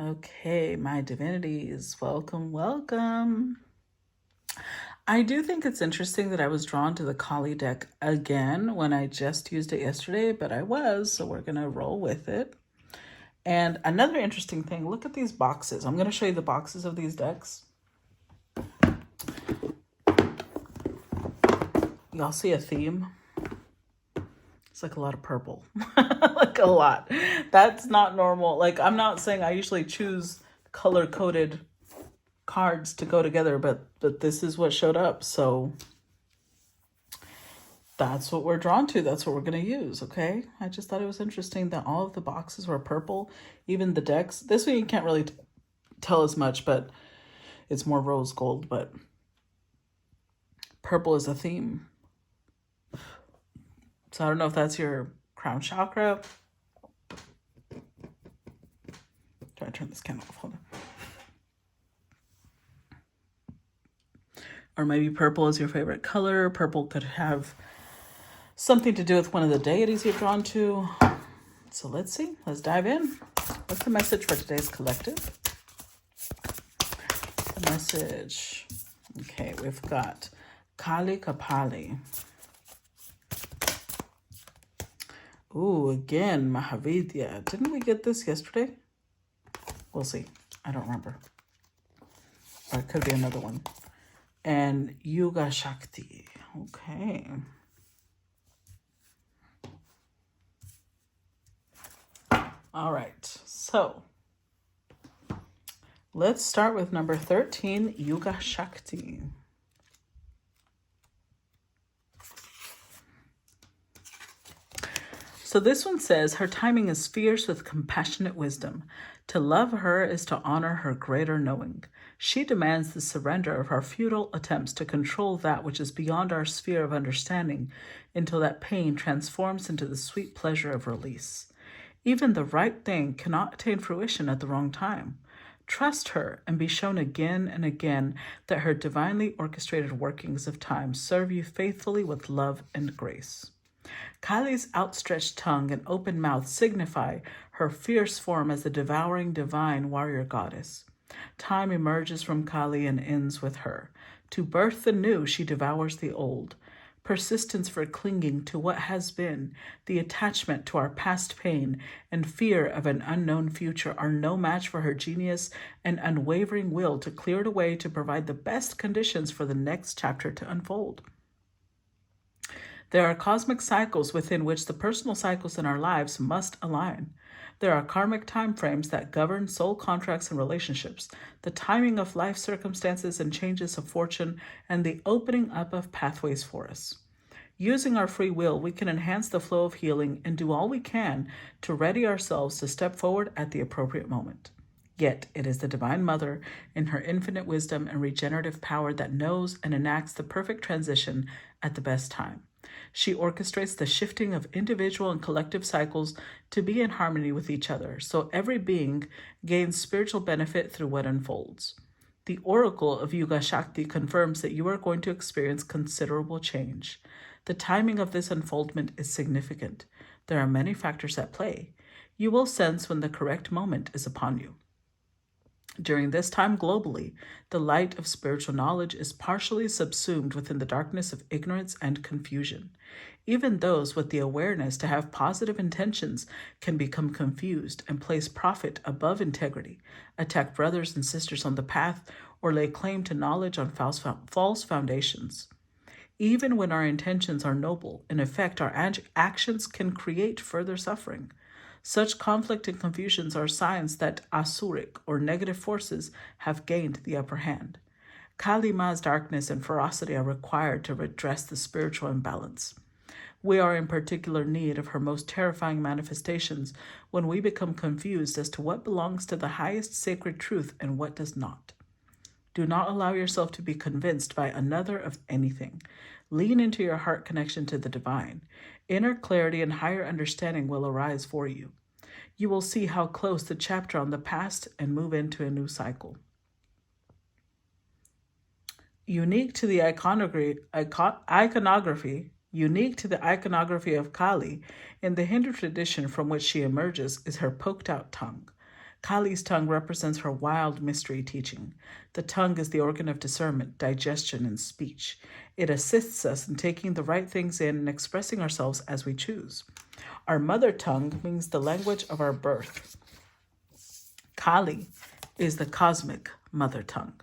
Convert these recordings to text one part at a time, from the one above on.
Okay, my divinities, welcome, welcome. I do think it's interesting that I was drawn to the Kali deck again when I just used it yesterday, but I was, so we're going to roll with it. And another interesting thing, look at these boxes. I'm going to show you the boxes of these decks. Y'all see a theme? It's like a lot of purple, like a lot. That's not normal. Like, I'm not saying I usually choose color-coded cards to go together, but this is what showed up. So that's what we're drawn to. That's what we're going to use. Okay. I just thought it was interesting that all of the boxes were purple, even the decks. This one you can't really tell as much, but it's more rose gold, but purple is a theme. So I don't know if that's your crown chakra. Try to turn this candle off. Hold on. Or maybe purple is your favorite color. Purple could have something to do with one of the deities you're drawn to. So let's see. Let's dive in. What's the message for today's collective? The message. Okay, we've got Kali Kapali. Ooh, again, Mahavidya. Didn't we get this yesterday? We'll see. I don't remember. Or it could be another one. And Yuga Shakti. Okay. All right. So let's start with number 13, Yuga Shakti. So this one says, her timing is fierce with compassionate wisdom. To love her is to honor her greater knowing. She demands the surrender of our futile attempts to control that which is beyond our sphere of understanding until that pain transforms into the sweet pleasure of release. Even the right thing cannot attain fruition at the wrong time. Trust her and be shown again and again that her divinely orchestrated workings of time serve you faithfully with love and grace. Kali's outstretched tongue and open mouth signify her fierce form as the devouring divine warrior goddess. Time emerges from Kali and ends with her. To birth the new, she devours the old. Persistence for clinging to what has been, the attachment to our past pain, and fear of an unknown future are no match for her genius and unwavering will to clear it away to provide the best conditions for the next chapter to unfold. There are cosmic cycles within which the personal cycles in our lives must align. There are karmic time frames that govern soul contracts and relationships, the timing of life circumstances and changes of fortune, and the opening up of pathways for us. Using our free will, we can enhance the flow of healing and do all we can to ready ourselves to step forward at the appropriate moment. Yet it is the Divine Mother, in her infinite wisdom and regenerative power, that knows and enacts the perfect transition at the best time. She orchestrates the shifting of individual and collective cycles to be in harmony with each other, so every being gains spiritual benefit through what unfolds. The oracle of Yuga Shakti confirms that you are going to experience considerable change. The timing of this unfoldment is significant. There are many factors at play. You will sense when the correct moment is upon you. During this time globally, the light of spiritual knowledge is partially subsumed within the darkness of ignorance and confusion. Even those with the awareness to have positive intentions can become confused and place profit above integrity, attack brothers and sisters on the path, or lay claim to knowledge on false foundations. Even when our intentions are noble, in effect, our actions can create further suffering. Such conflict and confusions are signs that asuric, or negative forces, have gained the upper hand. Kali Ma's darkness and ferocity are required to redress the spiritual imbalance. We are in particular need of her most terrifying manifestations when we become confused as to what belongs to the highest sacred truth and what does not. Do not allow yourself to be convinced by another of anything. Lean into your heart connection to the divine. Inner clarity and higher understanding will arise for you. You will see how close the chapter on the past and move into a new cycle. Unique to the iconography of Kali, in the Hindu tradition from which she emerges, is her poked-out tongue. Kali's tongue represents her wild mystery teaching. The tongue is the organ of discernment, digestion, and speech. It assists us in taking the right things in and expressing ourselves as we choose. Our mother tongue means the language of our birth. Kali is the cosmic mother tongue.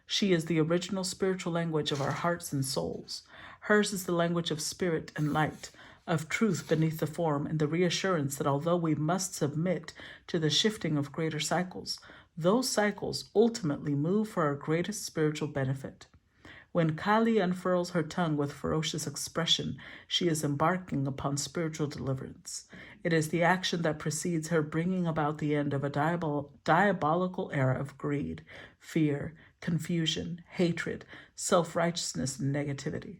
She is the original spiritual language of our hearts and souls. Hers is the language of spirit and light, of truth beneath the form, and the reassurance that although we must submit to the shifting of greater cycles, those cycles ultimately move for our greatest spiritual benefit. When Kali unfurls her tongue with ferocious expression, she is embarking upon spiritual deliverance. It is the action that precedes her bringing about the end of a diabolical era of greed, fear, confusion, hatred, self-righteousness, and negativity.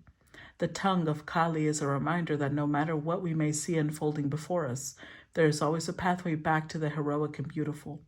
The tongue of Kali is a reminder that no matter what we may see unfolding before us, there is always a pathway back to the heroic and beautiful.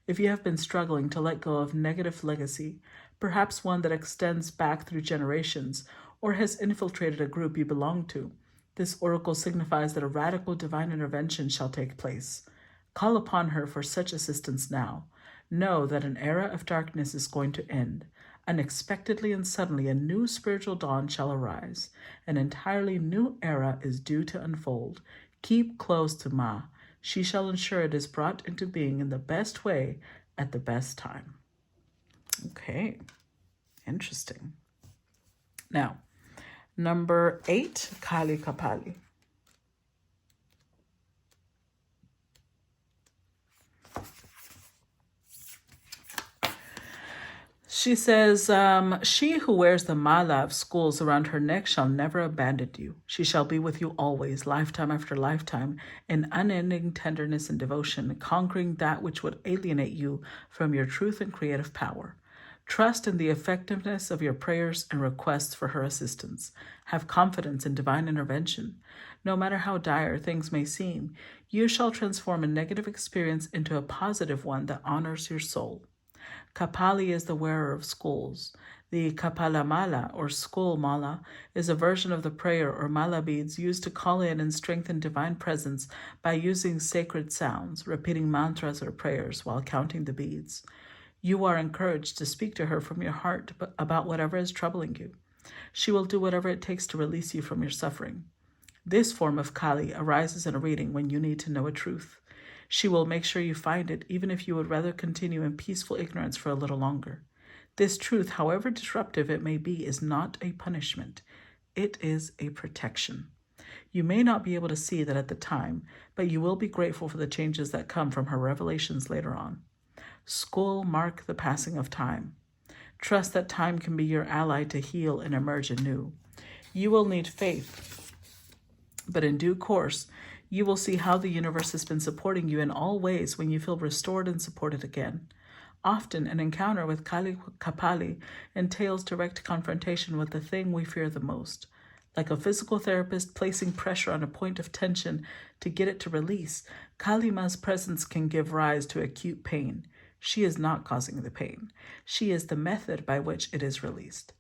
If you have been struggling to let go of negative legacy, perhaps one that extends back through generations, or has infiltrated a group you belong to, this oracle signifies that a radical divine intervention shall take place. Call upon her for such assistance now. Know that an era of darkness is going to end. Unexpectedly and suddenly, a new spiritual dawn shall arise. An entirely new era is due to unfold. Keep close to Ma. She shall ensure it is brought into being in the best way at the best time. Okay, interesting. Now, number 8, Kali Kapali. She says, she who wears the mala of schools around her neck shall never abandon you. She shall be with you always, lifetime after lifetime, in unending tenderness and devotion, conquering that which would alienate you from your truth and creative power. Trust in the effectiveness of your prayers and requests for her assistance. Have confidence in divine intervention. No matter how dire things may seem, you shall transform a negative experience into a positive one that honors your soul. Kapali is the wearer of schools. The Kapala Mala, or school mala, is a version of the prayer or mala beads used to call in and strengthen divine presence by using sacred sounds, repeating mantras or prayers while counting the beads. You are encouraged to speak to her from your heart about whatever is troubling you. She will do whatever it takes to release you from your suffering. This form of Kali arises in a reading when you need to know a truth. She will make sure you find it, even if you would rather continue in peaceful ignorance for a little longer. This truth, however disruptive it may be, is not a punishment. It is a protection. You may not be able to see that at the time, but you will be grateful for the changes that come from her revelations later on. School mark the passing of time. Trust that time can be your ally to heal and emerge anew. You will need faith, but in due course, you will see how the universe has been supporting you in all ways when you feel restored and supported again. Often, an encounter with Kali Kapali entails direct confrontation with the thing we fear the most. Like a physical therapist placing pressure on a point of tension to get it to release, Kali Ma's presence can give rise to acute pain. She is not causing the pain. She is the method by which it is released.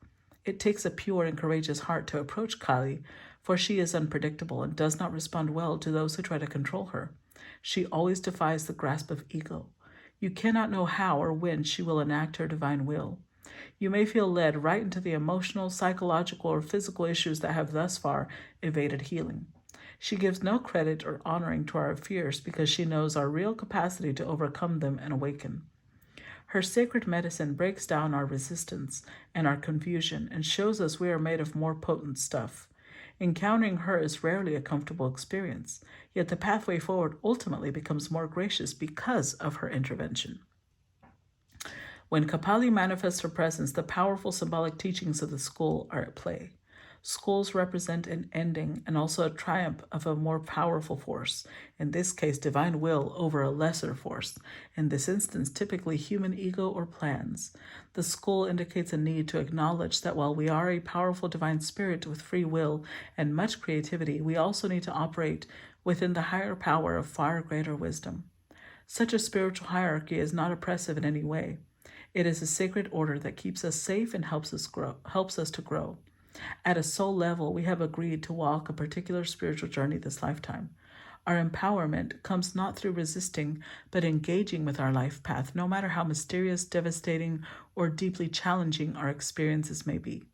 It takes a pure and courageous heart to approach Kali, for she is unpredictable and does not respond well to those who try to control her. She always defies the grasp of ego. You cannot know how or when she will enact her divine will. You may feel led right into the emotional, psychological, or physical issues that have thus far evaded healing. She gives no credit or honoring to our fears because she knows our real capacity to overcome them and awaken. Her sacred medicine breaks down our resistance and our confusion and shows us we are made of more potent stuff. Encountering her is rarely a comfortable experience, yet the pathway forward ultimately becomes more gracious because of her intervention. When Kapali manifests her presence, the powerful symbolic teachings of the school are at play. Schools represent an ending and also a triumph of a more powerful force, in this case divine will over a lesser force, in this instance typically human ego or plans. The school indicates a need to acknowledge that while we are a powerful divine spirit with free will and much creativity, we also need to operate within the higher power of far greater wisdom. Such a spiritual hierarchy is not oppressive in any way. It is a sacred order that keeps us safe and helps us to grow. At a soul level, we have agreed to walk a particular spiritual journey this lifetime. Our empowerment comes not through resisting, but engaging with our life path, no matter how mysterious, devastating, or deeply challenging our experiences may be.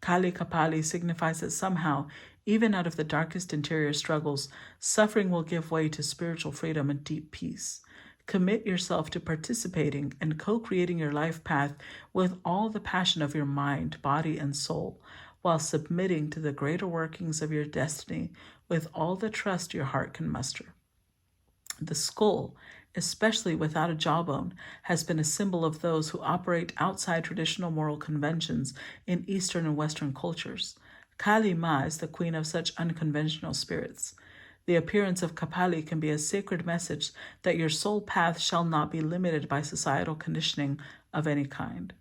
Kali Kapali signifies that somehow, even out of the darkest interior struggles, suffering will give way to spiritual freedom and deep peace. Commit yourself to participating and co-creating your life path with all the passion of your mind, body, and soul, while submitting to the greater workings of your destiny with all the trust your heart can muster. The skull, especially without a jawbone, has been a symbol of those who operate outside traditional moral conventions in Eastern and Western cultures. Kali Ma is the queen of such unconventional spirits. The appearance of Kapali can be a sacred message that your soul path shall not be limited by societal conditioning of any kind.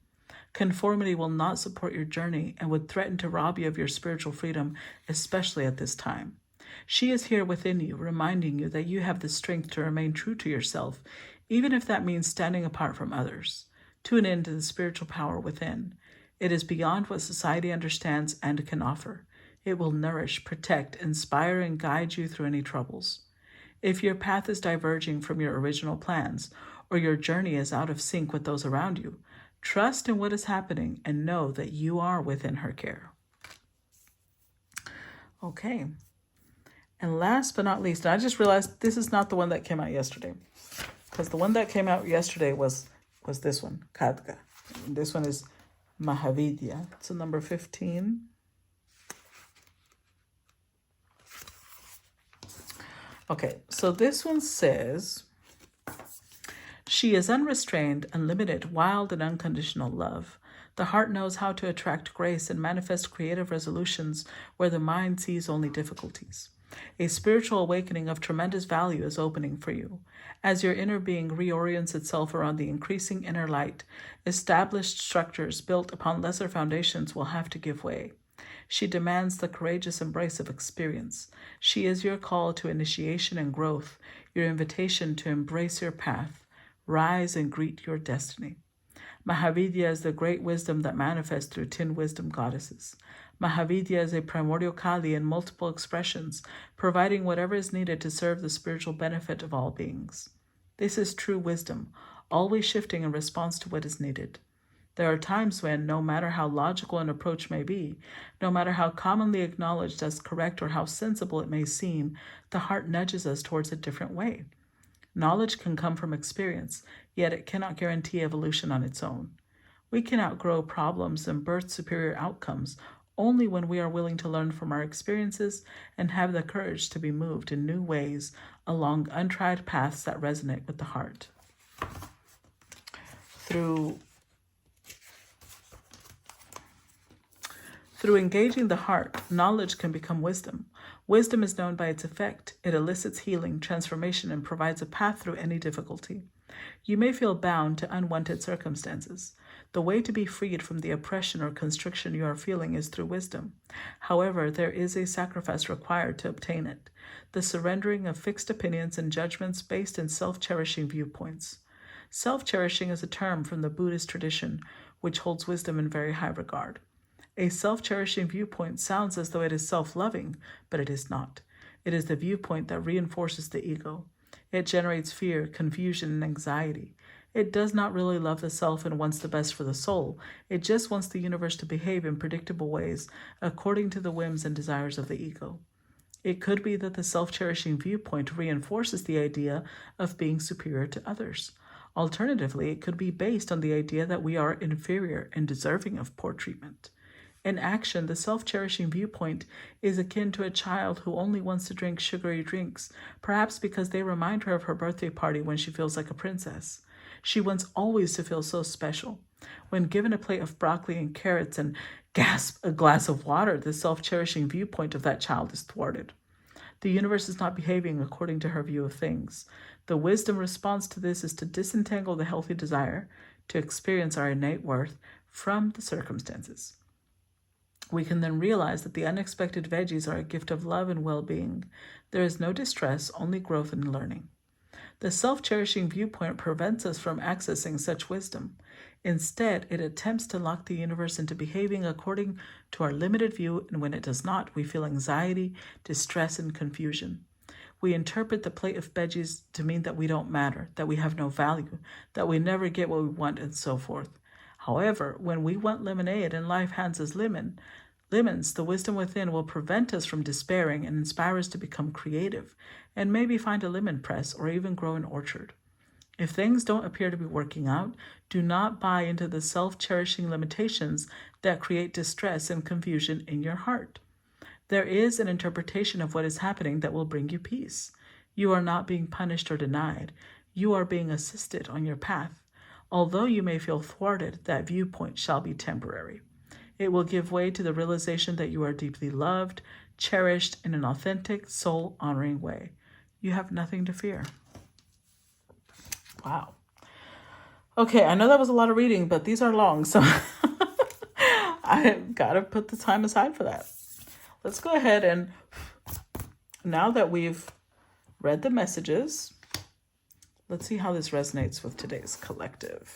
Conformity will not support your journey and would threaten to rob you of your spiritual freedom, especially at this time. She is here within you, reminding you that you have the strength to remain true to yourself, even if that means standing apart from others. Tune in to the spiritual power within. It is beyond what society understands and can offer. It will nourish, protect, inspire, and guide you through any troubles. If your path is diverging from your original plans, or your journey is out of sync with those around you, trust in what is happening and know that you are within her care. Okay. And last but not least, I just realized this is not the one that came out yesterday, because the one that came out yesterday was this one, Khadga. This one is Mahavidya. It's a number 15. Okay, so this one says, she is unrestrained, unlimited, wild, and unconditional love. The heart knows how to attract grace and manifest creative resolutions where the mind sees only difficulties. A spiritual awakening of tremendous value is opening for you. As your inner being reorients itself around the increasing inner light, established structures built upon lesser foundations will have to give way. She demands the courageous embrace of experience. She is your call to initiation and growth, your invitation to embrace your path. Rise and greet your destiny. Mahavidya is the great wisdom that manifests through 10 wisdom goddesses. Mahavidya is a primordial Kali in multiple expressions, providing whatever is needed to serve the spiritual benefit of all beings. This is true wisdom, always shifting in response to what is needed. There are times when, no matter how logical an approach may be, no matter how commonly acknowledged as correct or how sensible it may seem, the heart nudges us towards a different way. Knowledge can come from experience, yet it cannot guarantee evolution on its own. We can outgrow problems and birth superior outcomes only when we are willing to learn from our experiences and have the courage to be moved in new ways along untried paths that resonate with the heart. Through engaging the heart, knowledge can become wisdom. Wisdom is known by its effect. It elicits healing, transformation, and provides a path through any difficulty. You may feel bound to unwanted circumstances. The way to be freed from the oppression or constriction you are feeling is through wisdom. However, there is a sacrifice required to obtain it: the surrendering of fixed opinions and judgments based in self-cherishing viewpoints. Self-cherishing is a term from the Buddhist tradition, which holds wisdom in very high regard. A self-cherishing viewpoint sounds as though it is self-loving, but it is not. It is the viewpoint that reinforces the ego. It generates fear, confusion, and anxiety. It does not really love the self and wants the best for the soul. It just wants the universe to behave in predictable ways according to the whims and desires of the ego. It could be that the self-cherishing viewpoint reinforces the idea of being superior to others. Alternatively, it could be based on the idea that we are inferior and deserving of poor treatment. In action, the self-cherishing viewpoint is akin to a child who only wants to drink sugary drinks, perhaps because they remind her of her birthday party when she feels like a princess. She wants always to feel so special. When given a plate of broccoli and carrots and gasp, a glass of water, the self-cherishing viewpoint of that child is thwarted. The universe is not behaving according to her view of things. The wisdom response to this is to disentangle the healthy desire to experience our innate worth from the circumstances. We can then realize that the unexpected veggies are a gift of love and well-being. There is no distress, only growth and learning. The self-cherishing viewpoint prevents us from accessing such wisdom. Instead, it attempts to lock the universe into behaving according to our limited view, and when it does not, we feel anxiety, distress, and confusion. We interpret the plate of veggies to mean that we don't matter, that we have no value, that we never get what we want, and so forth. However, when we want lemonade and life hands us lemons, the wisdom within will prevent us from despairing and inspire us to become creative and maybe find a lemon press or even grow an orchard. If things don't appear to be working out, do not buy into the self-cherishing limitations that create distress and confusion in your heart. There is an interpretation of what is happening that will bring you peace. You are not being punished or denied. You are being assisted on your path. Although you may feel thwarted, that viewpoint shall be temporary. It will give way to the realization that you are deeply loved, cherished in an authentic, soul-honoring way. You have nothing to fear. Wow. Okay, I know that was a lot of reading, but these are long, so I gotta put the time aside for that. Let's go ahead and, now that we've read the messages, let's see how this resonates with today's collective.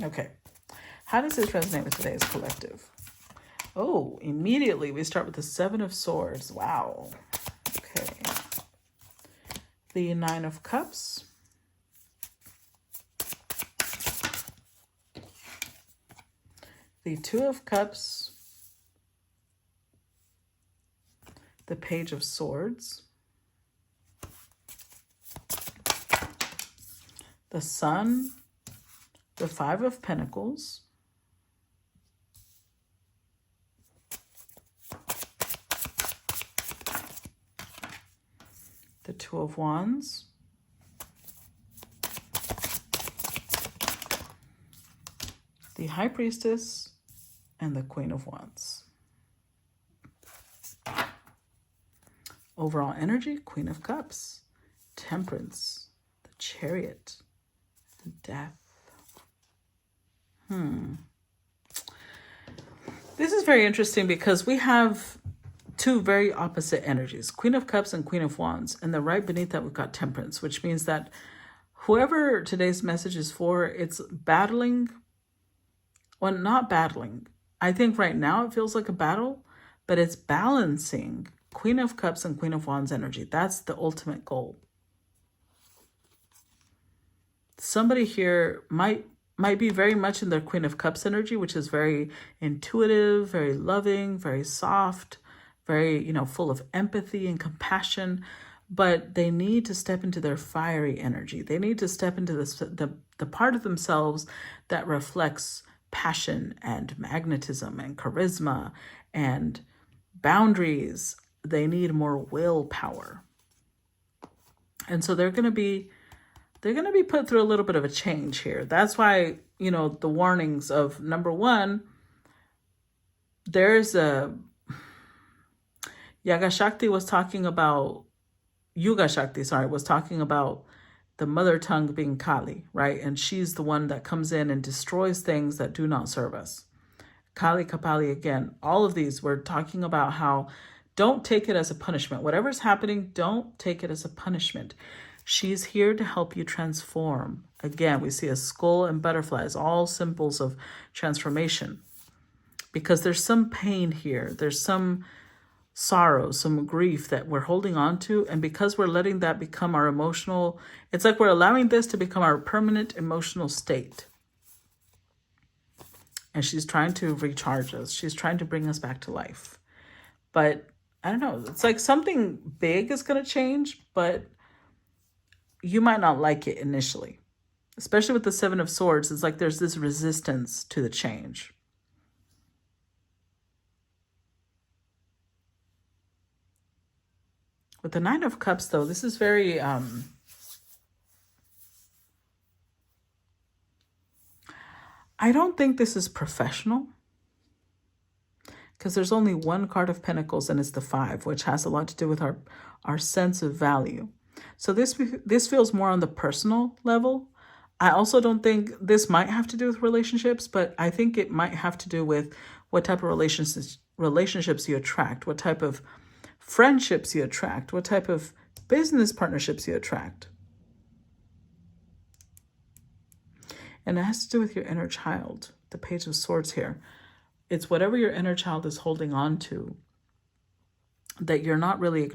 Okay, how does this resonate with today's collective? Oh, immediately we start with the Seven of Swords. Wow. Okay. The Nine of Cups. The Two of Cups. The Page of Swords. The Sun. The Five of Pentacles. The Two of Wands. The High Priestess and the Queen of Wands. Overall energy, Queen of Cups, Temperance, the Chariot, and Death. This is very interesting because we have two very opposite energies, Queen of Cups and Queen of Wands. And then right beneath that, we've got Temperance, which means that whoever today's message is for, it's battling, well, not battling. I think right now it feels like a battle, but it's balancing Queen of Cups and Queen of Wands energy. That's the ultimate goal. Somebody here might be very much in their Queen of Cups energy, which is very intuitive, very loving, very soft, very, full of empathy and compassion, but they need to step into their fiery energy. They need to step into the part of themselves that reflects passion and magnetism and charisma and boundaries. They need more willpower. And so they're going to be put through a little bit of a change here. That's why, the warnings of, number one, there's a Yuga Shakti was talking about the mother tongue being Kali, right? And she's the one that comes in and destroys things that do not serve us. Kali, Kapali, again, all of these, we're talking about how don't take it as a punishment. Whatever's happening, don't take it as a punishment. She's here to help you transform. Again, we see a skull and butterflies, all symbols of transformation. Because there's some pain here. There's some sorrow, some grief that we're holding on to. And because we're letting that become our emotional, it's like we're allowing this to become our permanent emotional state. And she's trying to recharge us. She's trying to bring us back to life. But I don't know, it's like something big is going to change, but you might not like it initially. Especially with the Seven of Swords, it's like there's this resistance to the change. With the Nine of Cups, though, this is very, I don't think this is professional. Because there's only one card of Pentacles, and it's the Five, which has a lot to do with our sense of value. So this feels more on the personal level. I also don't think this might have to do with relationships, but I think it might have to do with what type of relationships you attract, what type of friendships you attract, what type of business partnerships you attract. And it has to do with your inner child, the Page of Swords here. It's whatever your inner child is holding on to that you're not really